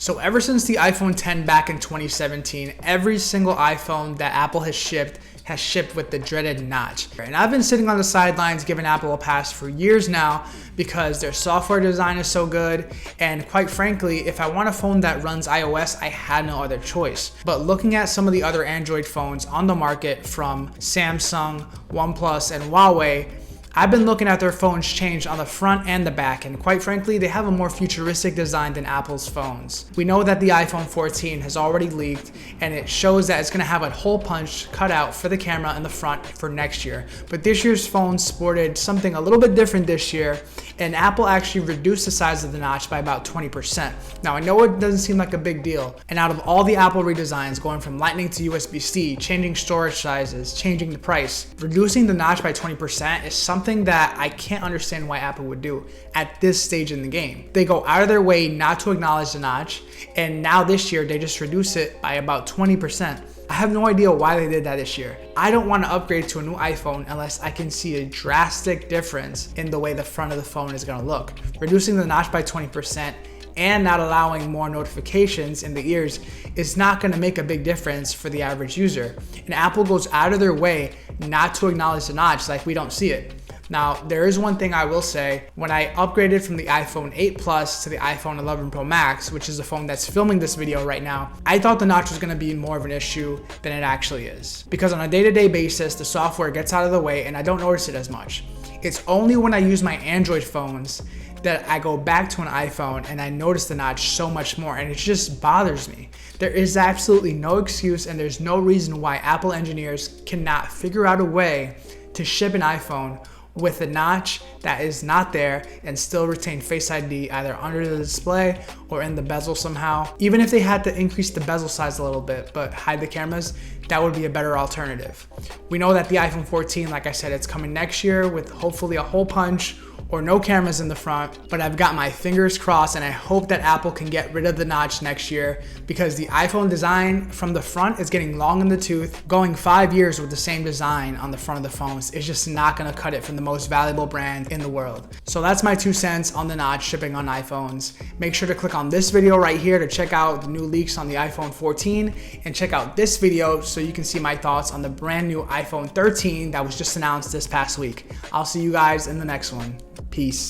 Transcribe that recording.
So ever since the iPhone 10 back in 2017, every single iPhone that Apple has shipped with the dreaded notch. And I've been sitting on the sidelines giving Apple a pass for years now because their software design is so good, and quite frankly, if I want a phone that runs iOS, I had no other choice. But looking at some of the other Android phones on the market from Samsung, OnePlus, and Huawei, I've been looking at their phones change on the front and the back, and quite frankly, they have a more futuristic design than Apple's phones. We know that the iPhone 14 has already leaked, and it shows that it's going to have a hole punch cut out for the camera in the front for next year. But this year's phone sported something a little bit different this year, and Apple actually reduced the size of the notch by about 20%. Now, I know it doesn't seem like a big deal, and out of all the Apple redesigns, going from Lightning to USB-C, changing storage sizes, changing the price, reducing the notch by 20% is something that I can't understand why Apple would do at this stage in the game. They go out of their way not to acknowledge the notch, and now this year they just reduce it by about 20%. I have no idea why they did that this year. I don't want to upgrade to a new iPhone unless I can see a drastic difference in the way the front of the phone is going to look. Reducing the notch by 20% and not allowing more notifications in the ears is not going to make a big difference for the average user. And Apple goes out of their way not to acknowledge the notch like we don't see it. Now, there is one thing I will say. When I upgraded from the iPhone 8 Plus to the iPhone 11 Pro Max, which is the phone that's filming this video right now, I thought the notch was going to be more of an issue than it actually is. Because on a day-to-day basis, the software gets out of the way and I don't notice it as much. It's only when I use my Android phones that I go back to an iPhone and I notice the notch so much more, and it just bothers me. There is absolutely no excuse, and there's no reason why Apple engineers cannot figure out a way to ship an iPhone with a notch that is not there and still retain Face ID either under the display or in the bezel somehow. Even if they had to increase the bezel size a little bit but hide the cameras, that would be a better alternative. We know that the iPhone 14, like I said, it's coming next year with hopefully a hole punch or no cameras in the front, but I've got my fingers crossed and I hope that Apple can get rid of the notch next year, because the iPhone design from the front is getting long in the tooth. Going 5 years with the same design on the front of the phones is just not gonna cut it from the most valuable brand in the world. So that's my 2 cents on the notch shipping on iPhones. Make sure to click on this video right here to check out the new leaks on the iPhone 14, and check out this video so you can see my thoughts on the brand new iPhone 13 that was just announced this past week. I'll see you guys in the next one. Peace.